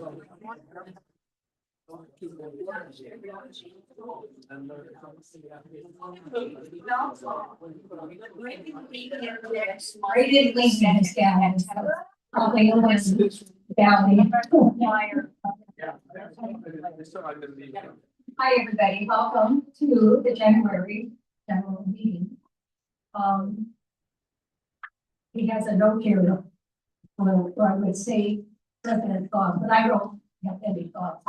I did link that down. Probably was down. Hi, everybody. Welcome to the January general meeting. He has a note here, where I would say president thought, but I don't have any thoughts.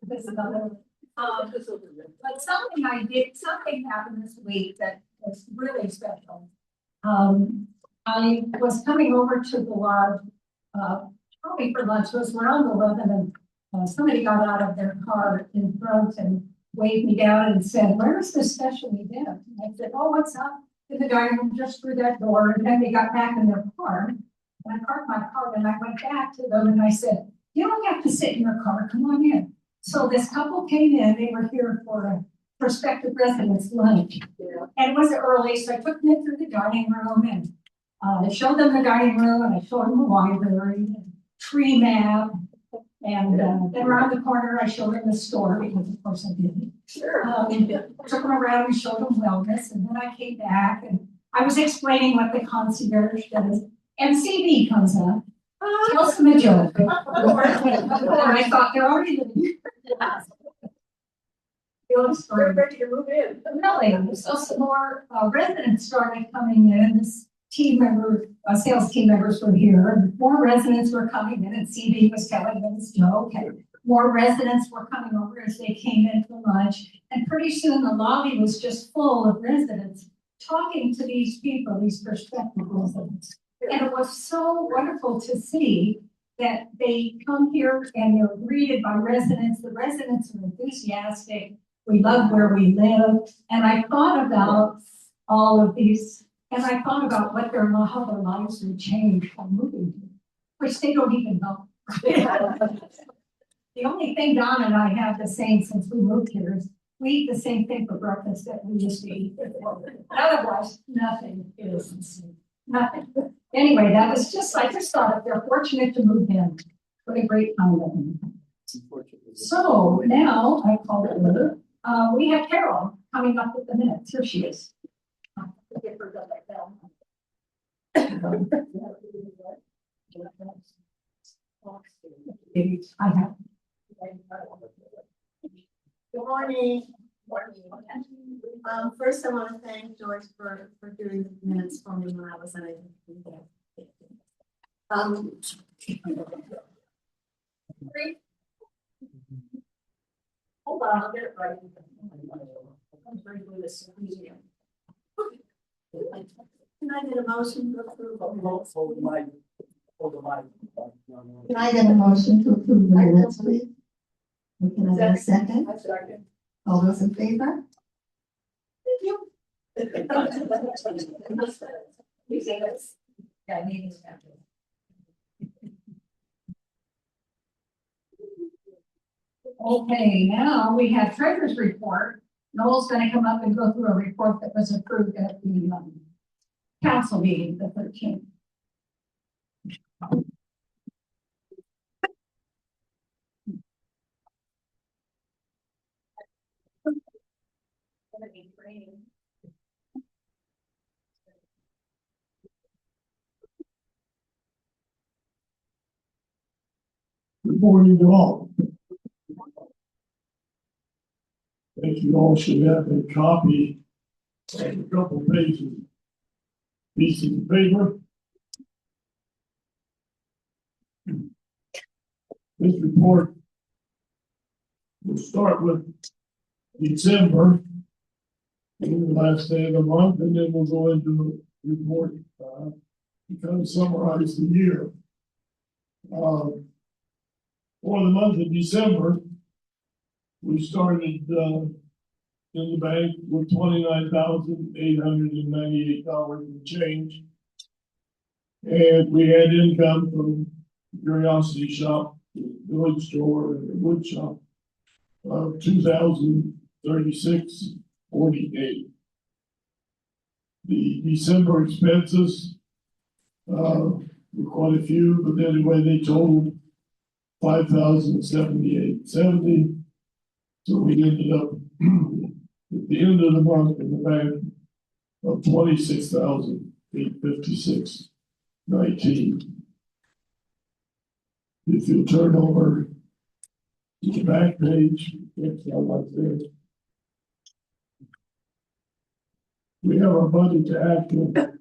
This is another. But something happened this week that was really special. I was coming over to the lodge, probably for lunch. It was around 11, and somebody got out of their car in front and waved me down and said, "Where's the special event?" And I said, "Oh, what's up?" In the dining room, just through that door. And then they got back in their car, and I parked my car, and I went back to them and I said, "You don't have to sit in your car. Come on in." So this couple came in. They were here for a prospective residence lunch, and it was early, so I took them through the dining room and I showed them the dining room, and I showed them the library, and tree map, and then around the corner I showed them the store, because of course I did. Sure. Took them around and showed them wellness, and then I came back and I was explaining what the concierge does. MCV comes up, tells them a joke. And I thought they're already living. We're ready to move in. Really, so some more residents started coming in. This team member, sales team members were here, and more residents were coming in, and CB was telling them this joke, and more residents were coming over as they came in for lunch, and pretty soon the lobby was just full of residents talking to these people, these prospective residents. And it was so wonderful to see that they come here and they're greeted by residents. The residents are enthusiastic. We love where we live. And I thought about all of these, and I thought about how their lives would change from moving here, which they don't even know. The only thing Don and I have the same since we moved here is we eat the same thing for breakfast that we used to eat before. Otherwise, nothing is the same. Nothing. Anyway, I just thought if they're fortunate to move in, what a great time living. So now I call it order. We have Carol coming up with the minutes. Here she is. I have. Good morning. First, I want to thank George for doing the minutes for me when I was unable to do that. Hold on, I'll get it right. Can I get a motion to approve? Can I get a motion to approve the minutes, please? Can I get a second? A second. All those in favor? Thank you. Okay, now we have treasurer's report. Noel's going to come up and go through a report that was approved at the council meeting, the 13th. Good morning to all. I think you all should have a copy of a couple pages, pieces of paper. This report will start with December, the last day of the month, and then we'll go into the report to kind of summarize the year. For the month of December, we started in the bank with $29,898 and change. And we had income from Curiosity Shop, the village store, and the wood shop of $2,036.48. The December expenses were quite a few, but anyway, they totaled 5,078.70. So we ended up at the end of the month in the bank of 26,856.19. If you'll turn over to the back page, it's not like this. We have our budget to actual, but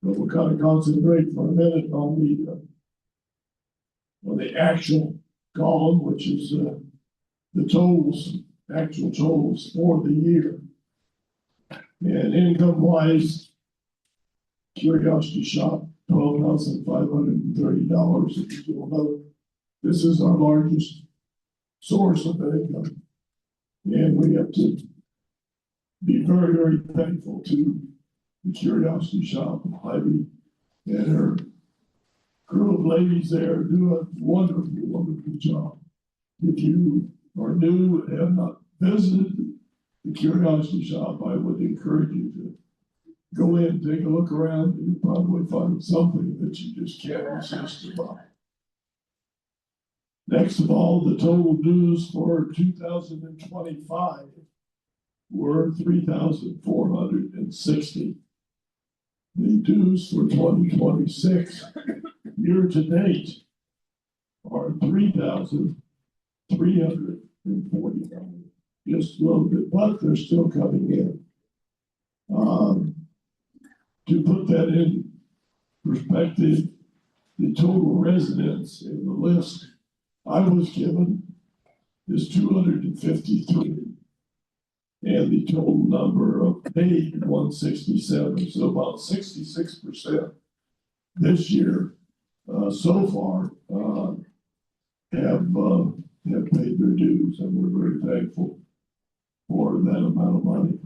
we'll kind of concentrate for a minute on the actual column, which is the totals, actual totals for the year. And income wise, Curiosity Shop, $12,530. If you'll note, this is our largest source of income. And we have to be very, very thankful to the Curiosity Shop, Ivy, and her crew of ladies there do a wonderful, wonderful job. If you are new and have not visited the Curiosity Shop, I would encourage you to go in, take a look around, and you'll probably find something that you just can't resist about. Next of all, the total dues for 2025 were 3,460. The dues for 2026 year to date are 3,340. Just a little bit, but they're still coming in. To put that in perspective, the total residents in the list I was given is 253. And the total number of paid 167, so about 66% this year so far have paid their dues, and we're very thankful for that amount of money.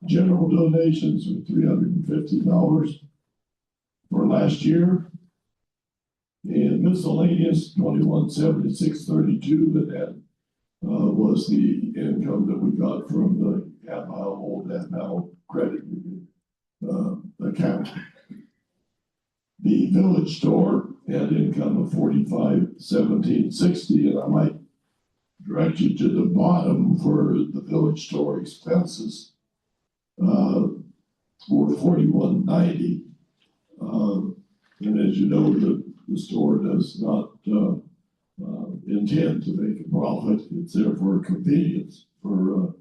General donations were $350 for last year, and miscellaneous $2176.32, and that was the income that we got from the old Atmel credit union account. The village store had income of $45,1760, and I might direct you to the bottom for the village store expenses for $41.90. And as you know, the store does not intend to make a profit. It's there for convenience for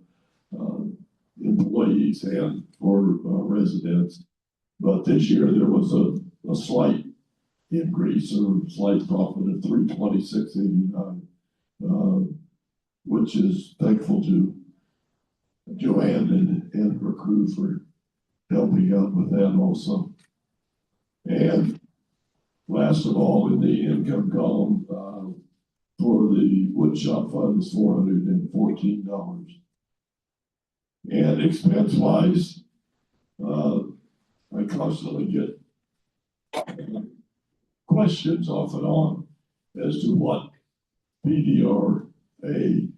employees and for residents. But this year there was a slight increase or slight profit of $326.89, which is thankful to Joanne and her crew for helping out with that also. And last of all, in the income column, for the woodshop fund is $414. And expense wise, I constantly get questions off and on as to what PVRA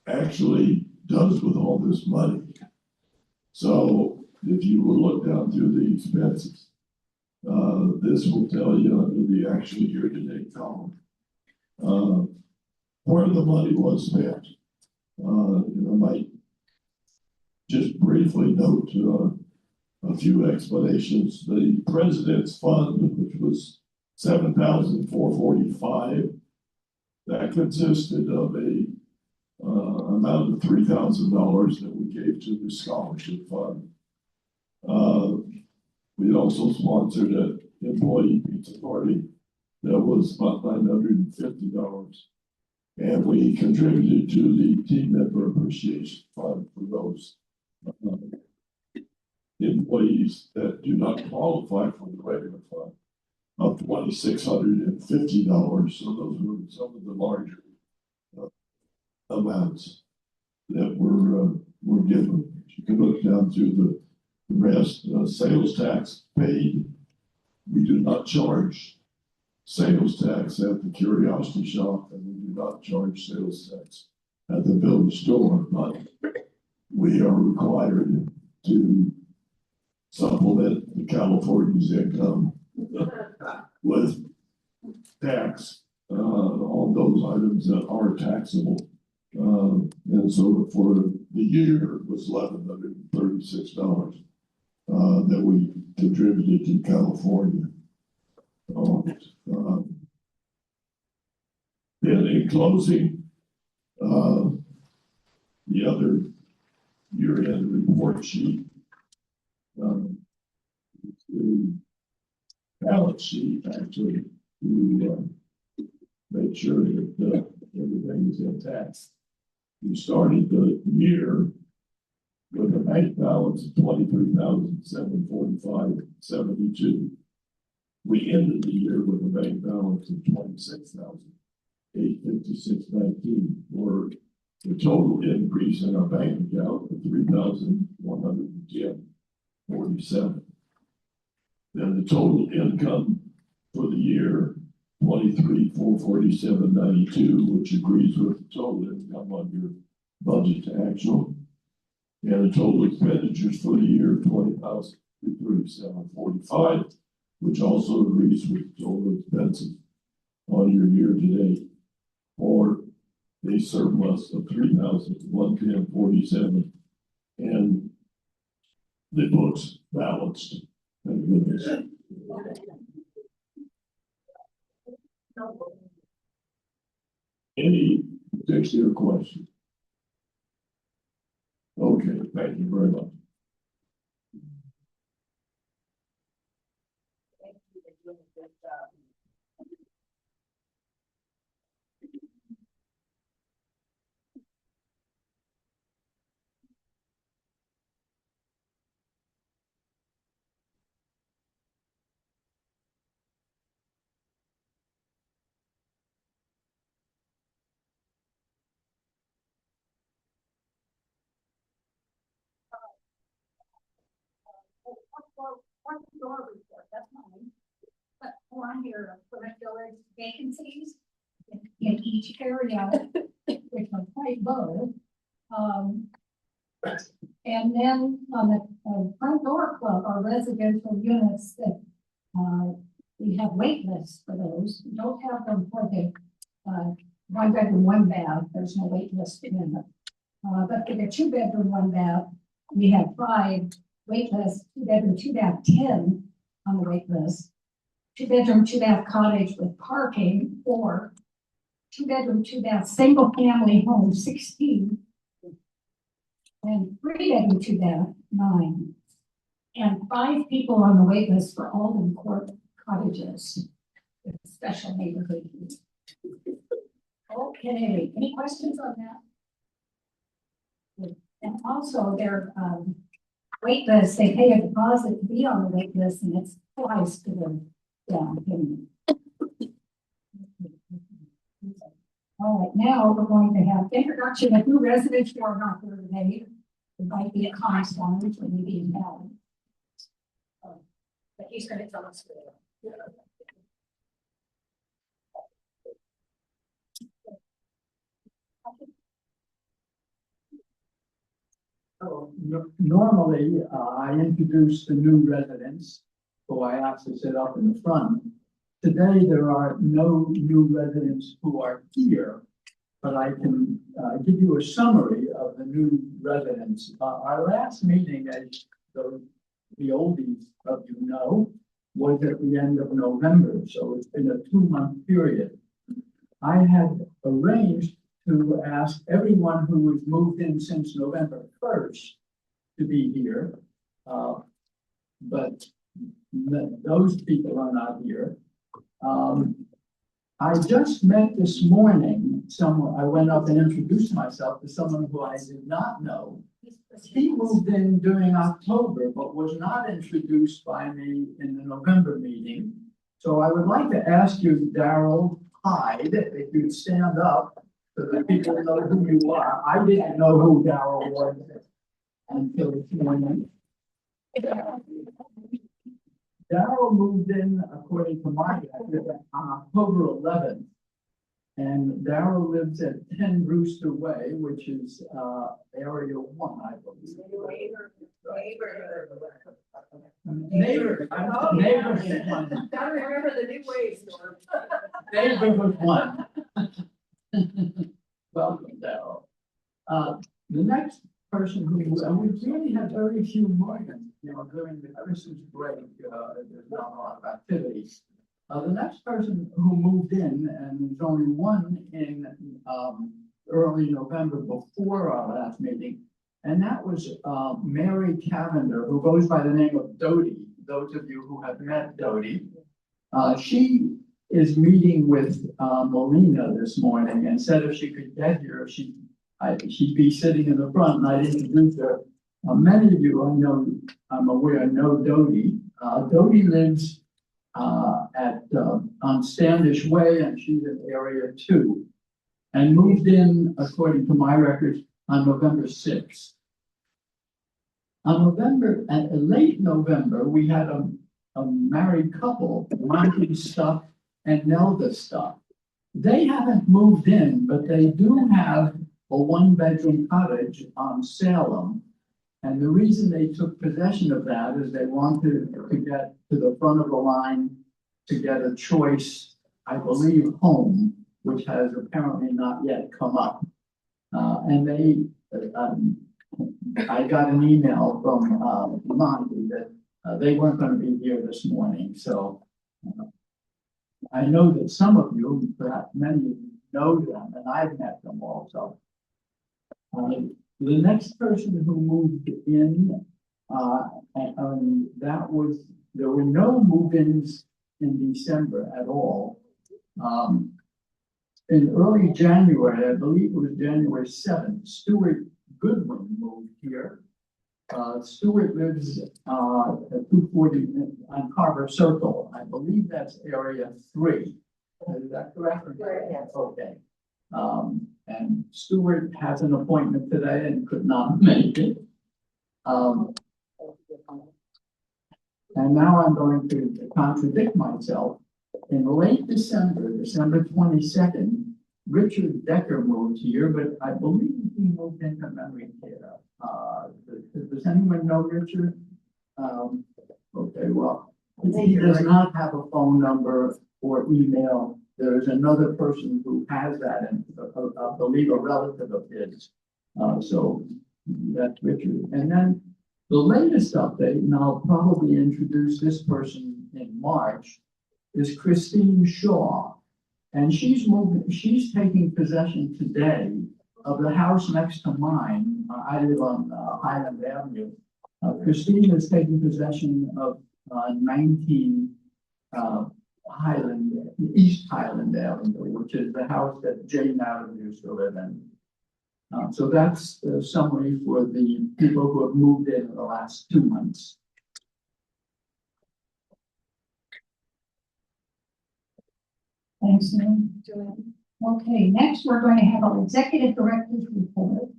actually does with all this money. So if you will look down through the expenses, this will tell you under the actual year-to-date column where the money was spent. I might just briefly note a few explanations. The President's Fund, which was $7,445, that consisted of a amount of $3,000 that we gave to the scholarship fund. We also sponsored an employee pizza party that was about $950. And we contributed to the team member appreciation fund for those employees that do not qualify for the regular fund of $2,650. So those were some of the larger amounts that were given. You can look down through the rest. Sales tax paid. We do not charge sales tax at the Curiosity Shop, and we do not charge sales tax at the village store, but we are required to supplement the California's income with tax, on those items that are taxable. And so for the year, it was $1,136, that we contributed to California. And in closing, the other year-end report sheet, the balance sheet actually to make sure that everything is intact. We started the year with a bank balance of $23,745.72. We ended the year with a bank balance of $26,856.19, for the total increase in our bank account of $3,110.47. Then the total income for the year, $23,447.92, which agrees with the total income on your budget to actual. And the total expenditures for the year, $20,337.45, which also agrees with the total expenses on your year to date, or a surplus of $3,110.47, and the books balanced. Thank goodness. Any particular question? Okay, thank you very much. What's your report? That's mine. But on here, curricular vacancies in each area, which are quite low. And then on the front door club, our residential units that we have wait lists for those. We don't have them for the one bedroom, one bath. There's no wait list in it. But for the 2-bedroom, 1 bath, we have 5 wait lists, 2-bedroom, 2-bath, 10 on the wait list. 2-bedroom, 2-bath cottage with parking, 4. 2-bedroom, 2-bath single family home, 16. And 3-bedroom, 2-bath, 9. And 5 people on the wait list for Alden Court cottages with special neighborhood needs. Okay, any questions on that? And also their wait list, they pay a deposit to be on the wait list, and it's twice to the down payment. All right, now we're going to have introduction of new residents who are not here today. It might be a correspondence or maybe in town. But he's going to tell us today. Normally, I introduce the new residents who I ask to sit up in the front. Today, there are no new residents who are here, but I can give you a summary of the new residents. Our last meeting, as the oldies of you know, was at the end of November, so it's been a 2-month period. I had arranged to ask everyone who has moved in since November 1st to be here, but those people are not here. I just met this morning someone. I went up and introduced myself to someone who I did not know. He moved in during October, but was not introduced by me in the November meeting. So I would like to ask you, Darrell Hyde, if you'd stand up so that people know who you are. I didn't know who Darrell was until this morning. Darrell moved in, according to my record, on October 11th. And Darrell lives at 10 Brewster Way, which is, area 1, I believe. Neighbor, neighborhood one. Gotta remember the new ways, Norm. Neighborhood 1. Welcome, Darrell. The next person who, and we really had very few Morgans, during the Christmas break, there's not a lot of activities. The next person who moved in, and there's only one in, early November before our last meeting, and that was, Mary Cavender, who goes by the name of Dodie, those of you who have met Dodie. She is meeting with, Melina this morning and said if she could get here, she'd be sitting in the front, and I introduced her. Many of you I'm aware, know Dodie. Dodie lives on Standish Way, and she's in area 2, and moved in, according to my records, on November 6th. Late November, we had a married couple, Monty stuff and Nelda stuff. They haven't moved in, but they do have a 1-bedroom cottage on Salem. And the reason they took possession of that is they wanted to get to the front of the line to get a choice, I believe, home, which has apparently not yet come up. And they, I got an email from Monty that they weren't going to be here this morning. So I know that some of you, perhaps many of you, know them, and I've met them also. The next person who moved in, there were no move-ins in December at all. In early January, I believe it was January 7th, Stuart Goodwin moved here. Stuart lives at 240 on Carver Circle. I believe that's area 3. Is that correct? Yes. Okay. And Stuart has an appointment today and could not make it. And now I'm going to contradict myself. In late December 22nd, Richard Decker moved here, but I believe he moved into memory care. Does anyone know Richard? Okay, well, he does not have a phone number or email. There is another person who has that, and I believe a relative of his. So that's Richard. And then the latest update, and I'll probably introduce this person in March, is Christine Shaw. And she's taking possession today of the house next to mine. I live on Highland Avenue. Christine is taking possession of 19 East Highland Avenue, which is the house that Jane Adams used to live in. So that's the summary for the people who have moved in the last 2 months. Thanks, Joanne. Okay, next we're going to have our executive director's report,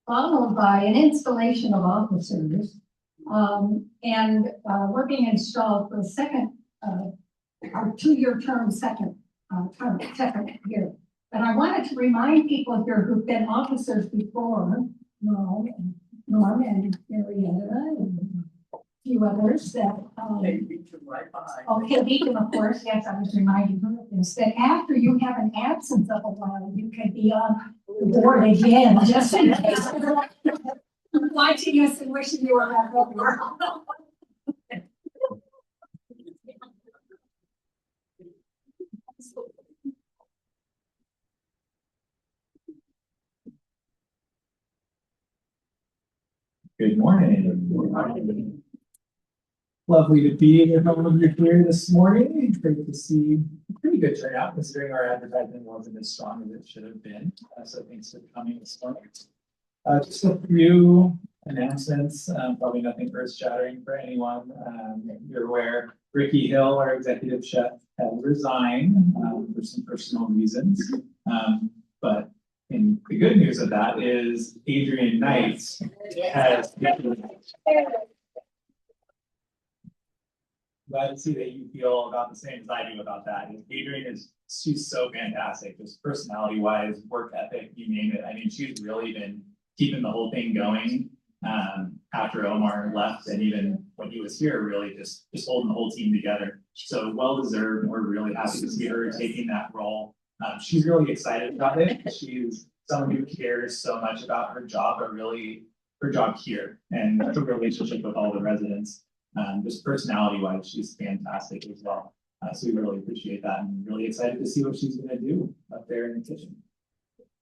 followed by an installation of officers. We're being installed for a second, our 2-year term, second year. But I wanted to remind people here who've been officers before, Norm and Marietta and a few others that, okay, Beacon, of course, yes, I was reminding her of this, that after you have an absence of a while, you can be on the board again, just in case. Watching us and wishing you were back over. Good morning. Lovely to be with all of you here this morning. Great to see a pretty good turnout considering our advertising wasn't as strong as it should have been. So thanks for coming this morning. Just a few announcements, probably nothing earth shattering for anyone. You're aware Ricky Hill, our executive chef, has resigned for some personal reasons. But the good news of that is Adrian Knight has glad to see that you feel about the same as I do about that. And Adrian she's so fantastic, just personality wise, work ethic, you name it. I mean, she's really been keeping the whole thing going after Omar left, and even when he was here, really just holding the whole team together. So well deserved. We're really happy to see her taking that role. She's really excited about it. She's someone who cares so much about her job, but really her job here and the relationship with all the residents. Just personality wise, she's fantastic as well. So we really appreciate that and really excited to see what she's going to do up there in the kitchen.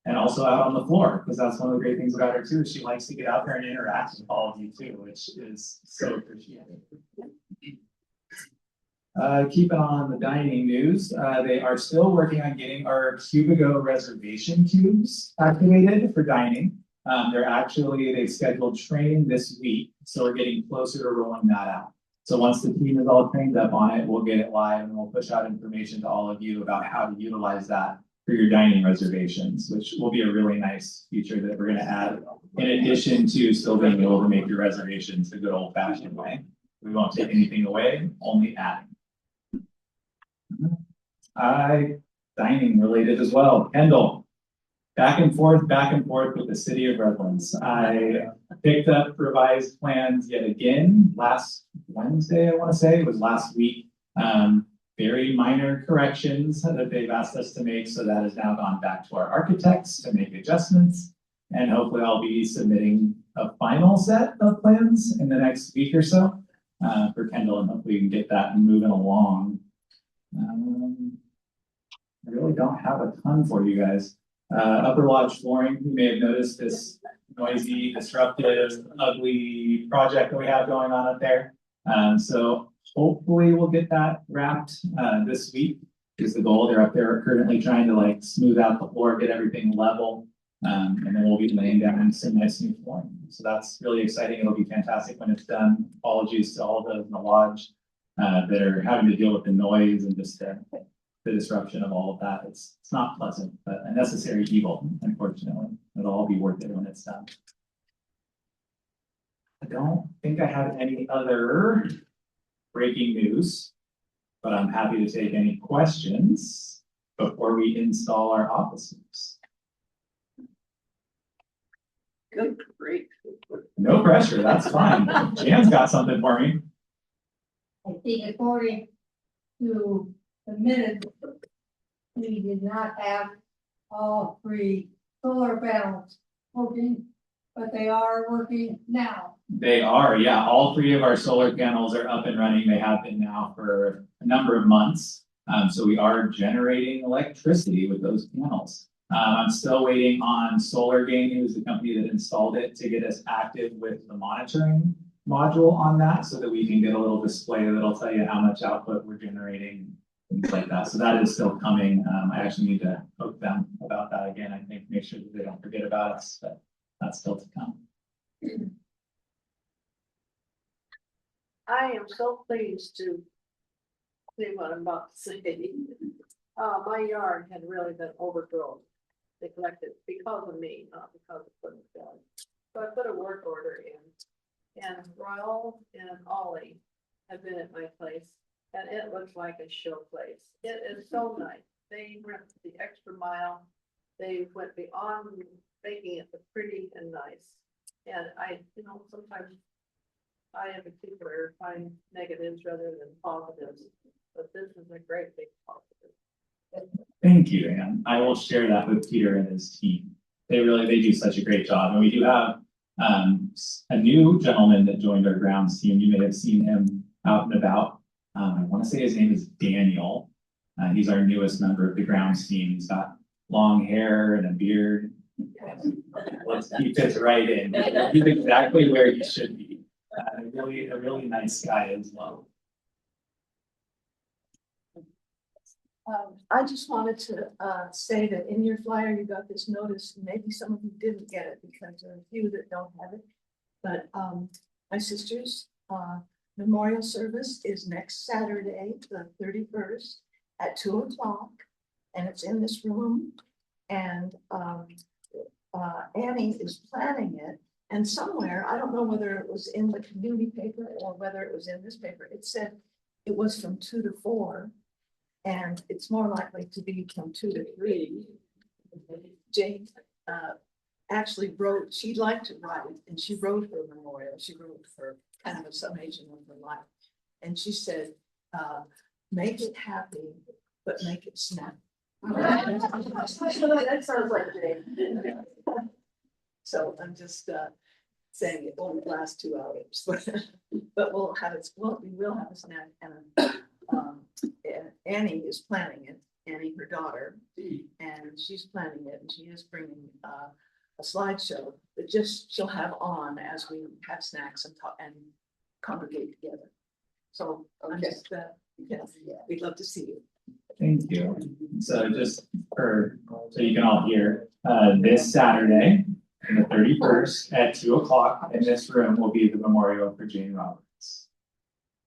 And also out on the floor, because that's one of the great things about her too. She likes to get out there and interact with all of you too, which is so appreciated. Keeping on the dining news, they are still working on getting our Cubigo reservation cubes activated for dining. They've scheduled training this week, so we're getting closer to rolling that out. So once the team is all trained up on it, we'll get it live and we'll push out information to all of you about how to utilize that for your dining reservations, which will be a really nice feature that we're going to add in addition to still being able to make your reservations the good old fashioned way. We won't take anything away, only add. Dining related as well. Kendall, back and forth with the city of Redlands. I picked up revised plans yet again last Wednesday, I want to say. It was last week. Very minor corrections that they've asked us to make. So that has now gone back to our architects to make adjustments. And hopefully I'll be submitting a final set of plans in the next week or so for Kendall, and hopefully we can get that moving along. I really don't have a ton for you guys. Upper lodge flooring, you may have noticed this noisy, disruptive, ugly project that we have going on up there. So hopefully we'll get that wrapped this week is the goal. They're up there currently trying to like smooth out the floor, get everything level, and then we'll be laying down some nice new flooring. So that's really exciting. It'll be fantastic when it's done. Apologies to all those in the lodge that are having to deal with the noise and just the disruption of all of that. It's not pleasant, but a necessary evil, unfortunately. It'll all be worth it when it's done. I don't think I have any other breaking news, but I'm happy to take any questions before we install our officers. Good grief. No pressure, that's fine. Jan's got something for me. I think according to the minutes, we did not have all 3 solar panels working, but they are working now. They are, yeah. All 3 of our solar panels are up and running. They have been now for a number of months. So we are generating electricity with those panels. I'm still waiting on Solar Gain, who's the company that installed it, to get us active with the monitoring module on that so that we can get a little display that'll tell you how much output we're generating, things like that. So that is still coming. I actually need to poke them about that again. I think make sure that they don't forget about us, but that's still to come. I am so pleased to see what I'm about to say. My yard had really been overgrown, neglected because of me, not because of putting it down. So I put a work order in, and Raul and Ollie have been at my place, and it looks like a show place. It is so nice. They went the extra mile. They went beyond making it pretty and nice. And sometimes I in particular find negatives rather than positives, but this is a great big positive. Thank you, Anne. I will share that with Peter and his team. They do such a great job. And we do have a new gentleman that joined our grounds team. You may have seen him out and about. I want to say his name is Daniel. He's our newest member of the grounds team. He's got long hair and a beard. He fits right in. He's exactly where he should be. A really nice guy as well. I just wanted to say that in your flyer, you got this notice. Maybe some of you didn't get it because there are a few that don't have it. But my sister's memorial service is next Saturday, the 31st at 2 o'clock. And it's in this room. And Annie is planning it. And somewhere, I don't know whether it was in the community paper or whether it was in this paper, it said, it was from 2 to 4. And it's more likely to be from 2 to 3. Jane, actually wrote, she liked to write, and she wrote her memorial. She wrote for kind of a summation of her life. And she said, make it happy, but make it snap. That sounds like Jane. So I'm just saying it won't last 2 hours, but we'll have it, we will have a snack. And Annie is planning it, Annie, her daughter, and she's planning it, and she is bringing a slideshow that just she'll have on as we have snacks and talk and congregate together. So I'm just, yes, we'd love to see you. Thank you. So just so you can all hear, this Saturday, the 31st at 2 o'clock in this room will be the memorial for Jane Roberts.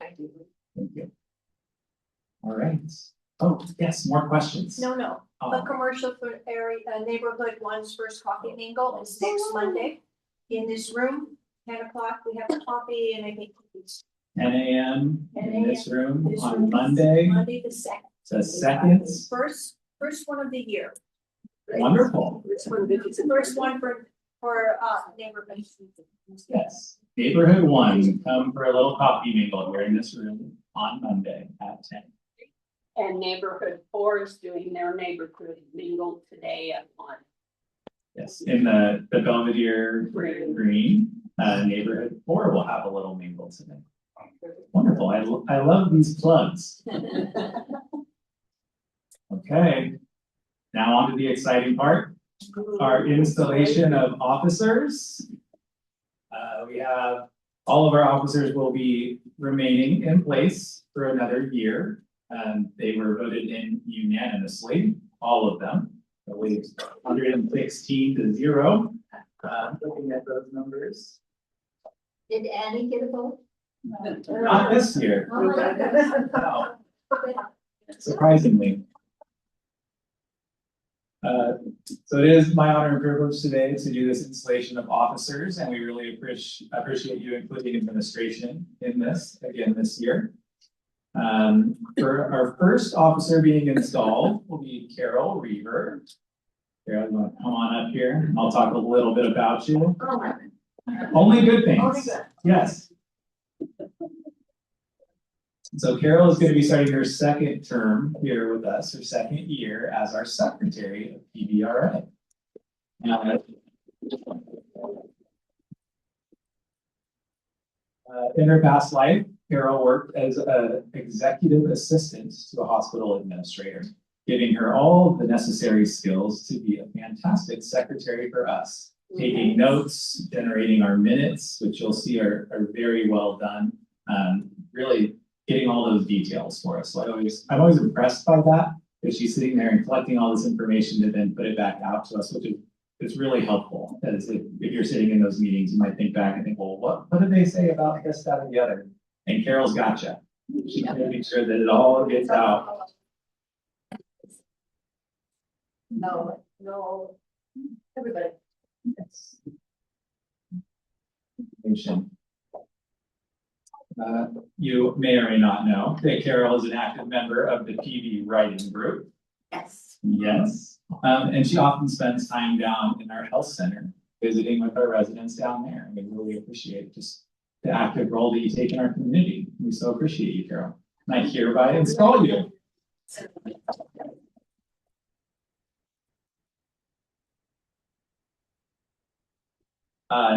Thank you. Thank you. All right. Oh, yes, more questions. No, the commercial for area, neighborhood one's first coffee mingle is next Monday in this room, 10 o'clock. We have coffee and I think cookies. 10 a.m. in this room This on room. Monday. Monday the 2nd. The second. First one of the year. Wonderful. It's the first one for neighborhood. Yes. Neighborhood one, come for a little coffee mingle here in this room on Monday at 10. And neighborhood 4 is doing their neighborhood mingle today at 1. Yes, in the Belvedere Green, neighborhood 4 will have a little mingle today. Wonderful. I love these plugs. Okay. Now on to the exciting part, our installation of officers. We have all of our officers will be remaining in place for another year. They were voted in unanimously, all of them. I believe 116 to 0. Looking at those numbers. Did Annie get a vote? Not this year. Oh my goodness. No. Surprisingly. So it is my honor and privilege today to do this installation of officers, and we really appreciate you including administration in this again this year. For our first officer being installed will be Carol Reaver. Carol, you want to come on up here? I'll talk a little bit about you. Only good things. Only good. Yes. So Carol is going to be starting her second term here with us, her second year as our secretary of PVRA. In her past life, Carol worked as an executive assistant to a hospital administrator, giving her all the necessary skills to be a fantastic secretary for us, taking notes, generating our minutes, which you'll see are very well done, really getting all those details for us. So I'm always impressed by that, because she's sitting there and collecting all this information to then put it back out to us, which is it's really helpful. As if you're sitting in those meetings, you might think back and think, well, what did they say about this, that, and the other? And Carol's gotcha. She's going to make sure that it all gets out. No, everybody. You may or may not know that Carol is an active member of the PV writing group. Yes. Yes. And she often spends time down in our health center, visiting with our residents down there. And we really appreciate just the active role that you take in our community. We so appreciate you, Carol. And I hereby install you.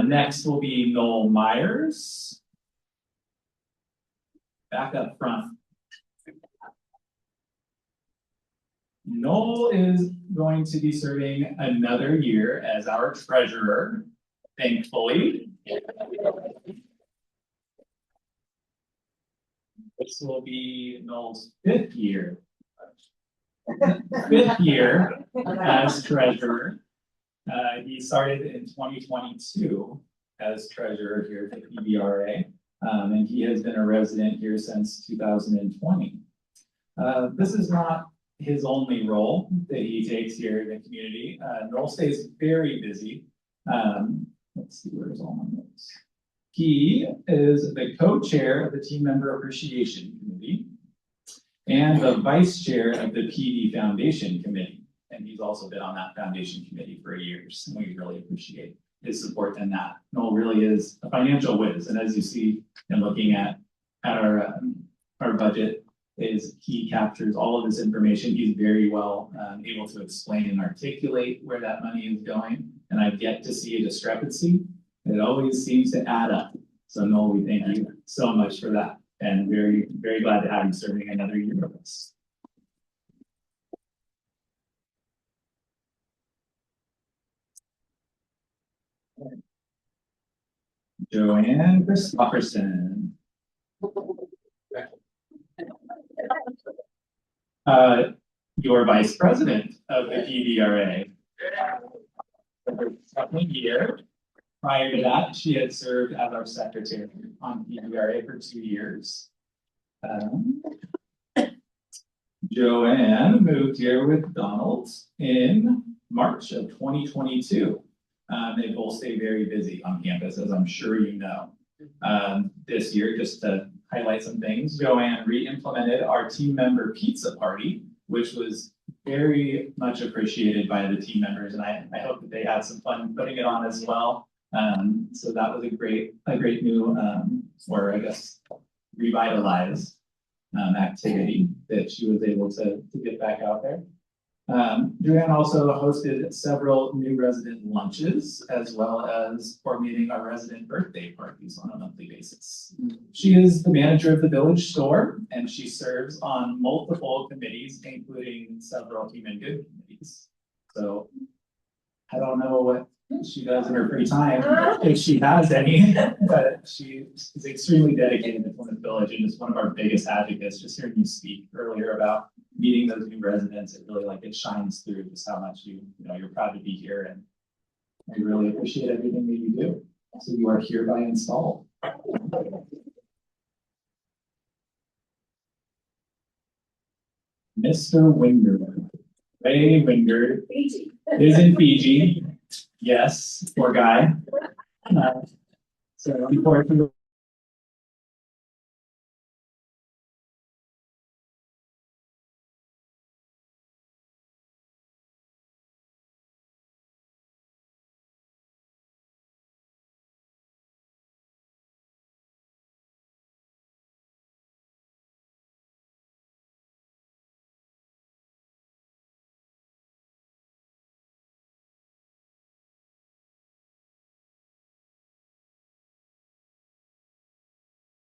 Next will be Noel Myers. Back up front. Noel is going to be serving another year as our treasurer, thankfully. This will be Noel's 5th year. 5th year as treasurer. He started in 2022 as treasurer here at the PVRA, and he has been a resident here since 2020. This is not his only role that he takes here in the community. Noel stays very busy. Let's see, where's all my notes? He is the co-chair of the Team Member Appreciation Committee, and the vice chair of the PD Foundation Committee. And he's also been on that foundation committee for years, and we really appreciate his support in that. Noel really is a financial whiz, and as you see in looking at our budget, is he captures all of this information. He's very well able to explain and articulate where that money is going, and I've yet to see a discrepancy. It always seems to add up. So Noel, we thank you so much for that, and very, very glad to have you serving another year with us. Joanne Christopherson. Your vice president of the PVRA. Second year. Prior to that, she had served as our secretary on PVRA for 2 years. Joanne moved here with Donald in March of 2022. They both stay very busy on campus, as I'm sure you know. This year, just to highlight some things, Joanne re-implemented our team member pizza party, which was very much appreciated by the team members, and I hope that they had some fun putting it on as well. So that was a great new, or I guess, revitalized activity that she was able to get back out there. Joanne also hosted several new resident lunches, as well as coordinating our resident birthday parties on a monthly basis. She is the manager of the village store, and she serves on multiple committees, including several human good committees. So I don't know what she does in her free time, if she has any, but she is extremely dedicated to Plymouth Village and is one of our biggest advocates. Just hearing you speak earlier about meeting those new residents, it really it shines through just how much you're proud to be here, and I really appreciate everything that you do. So you are hereby installed. Mr. Wingard, Ray Wingard, is in Fiji. Yes, poor guy. So unfortunately,